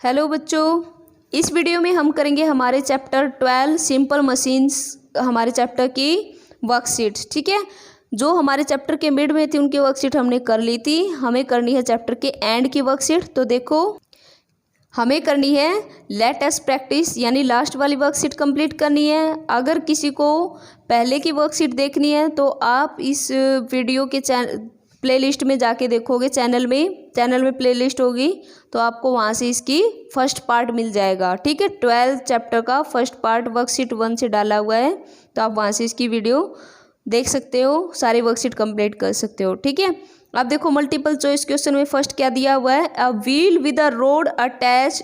Hello बच्चों, इस video में हम करेंगे हमारे चैप्टर 12 सिंपल मशीन्स हमारे चैप्टर की वर्कशीट्स। ठीक है, जो हमारे चैप्टर के मिड में थी उनकी वर्कशीट हमने कर ली थी। हमें करनी है चैप्टर के एंड की वर्कशीट। तो देखो, हमें करनी है लेट अस प्रैक्टिस, यानी लास्ट वाली वर्कशीट कंप्लीट करनी है। अगर किसी को पहले की वर्कशीट देखनी है तो आप इस वीडियो के प्लेलिस्ट में जाके देखोगे। चैनल में प्लेलिस्ट होगी तो आपको वहाँ से इसकी फर्स्ट पार्ट मिल जाएगा। ठीक है, 12 चैप्टर का फर्स्ट पार्ट वर्कशीट 1 से डाला हुआ है, तो आप वहाँ से इसकी वीडियो देख सकते हो, सारी वर्कशीट कंप्लीट कर सकते हो। ठीक है, अब देखो मल्टीपल चॉइस क्वेश्चन में फर्स्ट क्या दिया हुआ है, a wheel with a rod attach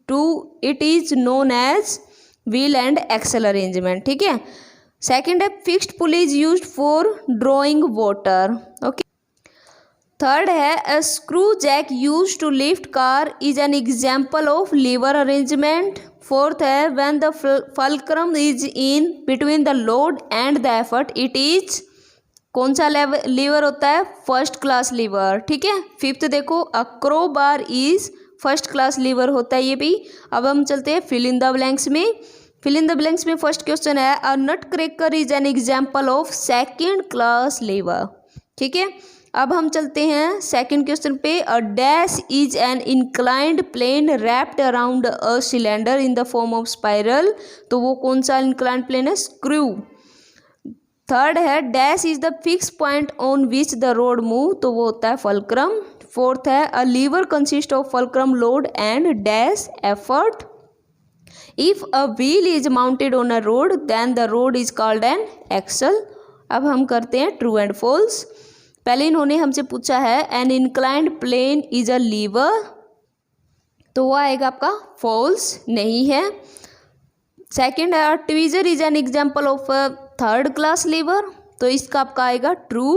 to it is known as wheel and axle arrangement. ठीक है, सेकेंड है fixed pulley is used for drawing water. Okay, third है a screw jack use to lift car is an example of lever arrangement. Fourth है when the fulcrum is in between the load and the effort it is, कौन सा liver होता है, first class lever. ठीक है, fifth देखो a crowbar is first class lever होता है ये भी। अब हम चलते हैं फिल इन द ब्लैंक्स में। फिल इन द ब्लैंक्स में फर्स्ट क्वेश्चन है a nutcracker is an example of second class lever. ठीक है, अब हम चलते हैं सेकंड क्वेश्चन पे, a dash is an inclined plane wrapped around a cylinder in the form of spiral. तो वो कौन सा इंक्लाइंड प्लेन है, स्क्रू। थर्ड है dash is the fix point on which the rod move, तो वो होता है फल्क्रम। फोर्थ है a lever consist of fulcrum load and dash effort. If a wheel is mounted on a rod then the rod is called an axle. अब हम करते हैं true and false. पहले इन्होंने हमसे पूछा है an inclined plane is a lever, तो वो आएगा आपका फॉल्स, नहीं है। सेकंड है tweezer is an example of a third class lever, तो इसका आपका आएगा ट्रू।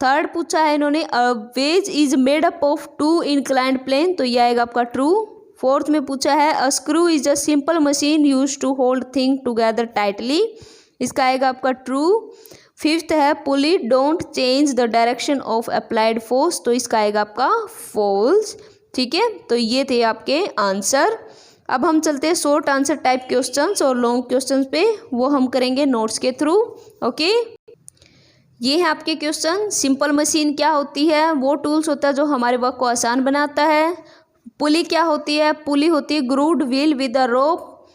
थर्ड पूछा है इन्होंने a wedge is made up of two inclined plane, तो ये आएगा आपका ट्रू। फोर्थ में पूछा है a screw is a simple machine use to hold thing together tightly, इसका आएगा आपका ट्रू। फिफ्थ है pulley don't change the direction of applied force, तो इसका आएगा आपका फॉल्स। ठीक है, तो ये थे आपके आंसर। अब हम चलते हैं शॉर्ट आंसर टाइप क्वेश्चंस और लॉन्ग क्वेश्चंस पे, वो हम करेंगे नोट्स के थ्रू। ओके, ये है आपके क्वेश्चन। सिंपल मशीन क्या होती है, वो टूल्स होता है जो हमारे वर्क को आसान बनाता है। पुली क्या होती है, पुली होती है grooved wheel with a rope,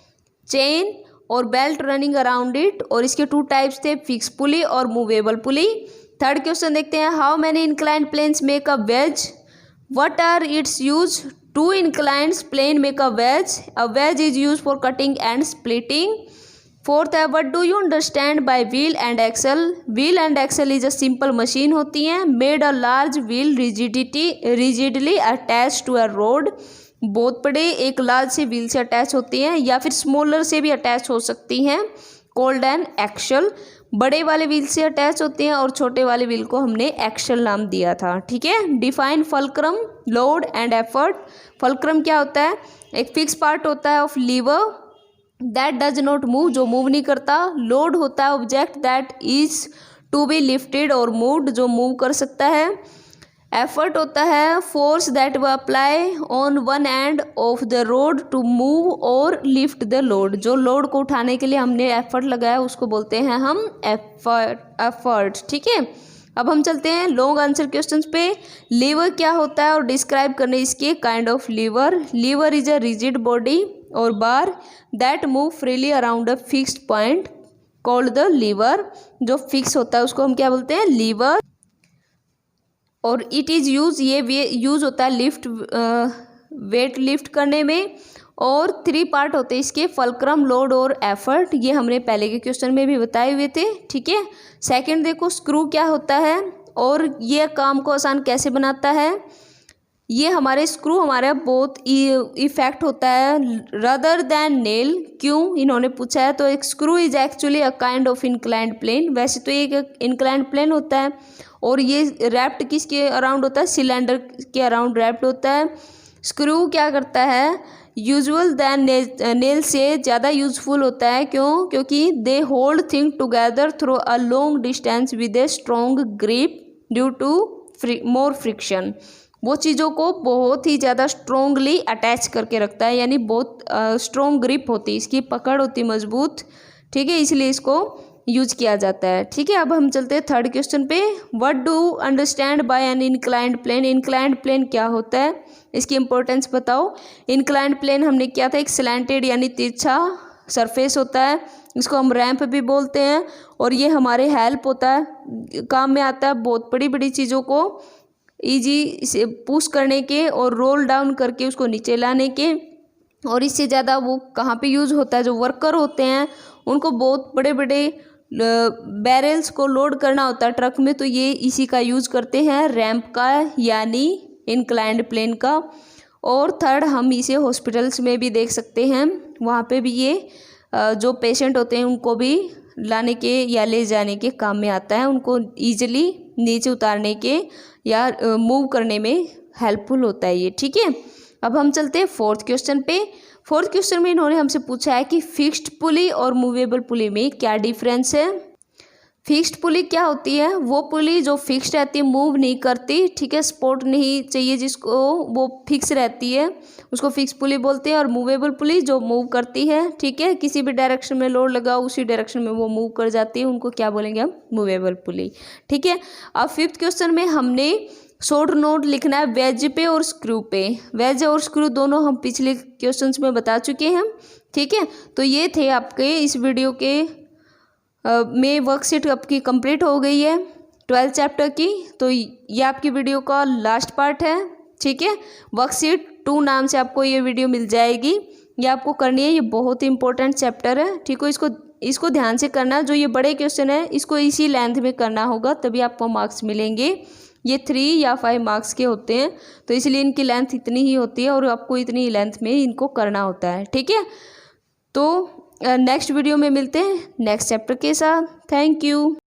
chain और बेल्ट रनिंग अराउंड इट, और इसके टू टाइप्स थे, फिक्स पुली और मूवेबल पुली। थर्ड क्वेश्चन देखते हैं, how many inclined planes make a wedge, what are its use, two inclined plane make a wedge is use for cutting and splitting. Fourth है what do you understand by wheel and axle, wheel and axle is a simple machine होती हैं, made a large wheel rigidly attach to a rod, बहुत बड़े एक large से wheel से attach होती हैं या फिर स्मॉलर से भी अटैच हो सकती हैं, कोल्ड एंड एक्सल। बड़े वाले व्हील से अटैच होते हैं और छोटे वाले व्हील को हमने एक्सल नाम दिया था। ठीक है, define fulcrum load and effort. Fulcrum क्या होता है, एक फिक्स पार्ट होता है of lever that does not move, जो मूव नहीं करता। लोड होता है object that is to be lifted और मूव्ड, जो मूव कर सकता है। एफर्ट होता है force that we apply on one end of the rod to move और लिफ्ट द लोड, जो लोड को उठाने के लिए हमने एफर्ट लगाया उसको बोलते हैं हम एफर्ट। ठीक है, अब हम चलते हैं लॉन्ग आंसर क्वेश्चंस पे। लीवर क्या होता है और डिस्क्राइब करने इसके kind of lever. Lever is a rigid body और bar that move freely around a fixed point called the lever, जो फिक्स होता है उसको हम क्या बोलते हैं, लीवर। और इट इज़ यूज, ये यूज होता है लिफ्ट वेट लिफ्ट करने में। और 3 पार्ट होते हैं इसके, फल्क्रम लोड और एफर्ट, ये हमने पहले के क्वेश्चन में भी बताए हुए थे। ठीक है, सेकंड देखो स्क्रू क्या होता है और ये काम को आसान कैसे बनाता है। ये हमारे स्क्रू हमारा बहुत इफेक्ट होता है रदर देन नेल, क्यों इन्होंने पूछा है। तो एक screw is actually a kind of inclined plane, वैसे तो ये एक इंक्लाइंड प्लेन होता है और ये रैप्ड किसके अराउंड होता है, सिलेंडर के अराउंड रैप्ड होता है। स्क्रू क्या करता है, यूजुअल दैन नेल से ज़्यादा यूजफुल होता है, क्यों, क्योंकि they hold thing together through a long distance with a strong grip due to more friction. वो चीज़ों को बहुत ही ज़्यादा स्ट्रोंगली अटैच करके रखता है, यानी बहुत स्ट्रोंग ग्रिप होती है, इसकी पकड़ होती मजबूत, ठीक है, इसलिए इसको यूज किया जाता है। ठीक है, अब हम चलते हैं थर्ड क्वेश्चन पे। What do understand by an inclined plane. Inclined plane क्या होता है, इसकी इंपॉर्टेंस बताओ। इंक्लाइंड प्लेन हमने किया था, एक स्लैंटेड यानी तिरछा सरफेस होता है, इसको हम रैंप भी बोलते हैं, और ये हमारे हेल्प होता है, काम में आता है बहुत बड़ी बड़ी चीज़ों को ईजी से पुश करने के और रोल डाउन करके उसको नीचे लाने के। और इससे ज़्यादा वो कहाँ पे यूज़ होता है, जो वर्कर होते हैं उनको बहुत बड़े बड़े बैरल्स को लोड करना होता है ट्रक में, तो ये इसी का यूज़ करते हैं, रैंप का यानी इंक्लाइंड प्लेन का। और थर्ड, हम इसे हॉस्पिटल्स में भी देख सकते हैं, वहाँ पे भी ये जो पेशेंट होते हैं उनको भी लाने के या ले जाने के काम में आता है, उनको ईजिली नीचे उतारने के या मूव करने में हेल्पफुल होता है ये। ठीक है, अब हम चलते हैं फोर्थ क्वेश्चन पे। फोर्थ क्वेश्चन में इन्होंने हमसे पूछा है कि फिक्स्ड पुली और मूवेबल पुली में क्या डिफरेंस है। फिक्स्ड पुली क्या होती है, वो पुली जो फिक्स्ड रहती है, मूव नहीं करती, ठीक है, सपोर्ट नहीं चाहिए जिसको, वो फिक्स रहती है, उसको फिक्स पुली बोलते हैं। और मूवेबल पुली जो मूव करती है, ठीक है, किसी भी डायरेक्शन में लोड लगा उसी डायरेक्शन में वो मूव कर जाती है, उनको क्या बोलेंगे हम, मूवेबल पुली। ठीक है, अब फिफ्थ क्वेश्चन में हमने शॉर्ट नोट लिखना है वेज पे और स्क्रू पे। वेज और स्क्रू दोनों हम पिछले क्वेश्चंस में बता चुके हैं। ठीक है, तो ये थे आपके इस वीडियो के में वर्कशीट आपकी कंप्लीट हो गई है 12th चैप्टर की। तो ये आपकी वीडियो का लास्ट पार्ट है। ठीक है, वर्कशीट 2 नाम से आपको ये वीडियो मिल जाएगी, ये आपको करनी है, ये बहुत ही इंपॉर्टेंट चैप्टर है। ठीक है, इसको ध्यान से करना, जो ये बड़े क्वेश्चन है इसको इसी लेंथ में करना होगा, तभी आपको मार्क्स मिलेंगे। ये 3 या 5 मार्क्स के होते हैं, तो इसलिए इनकी लेंथ इतनी ही होती है और आपको इतनी ही लेंथ में इनको करना होता है। ठीक है, तो नेक्स्ट वीडियो में मिलते हैं नेक्स्ट चैप्टर के साथ। Thank you.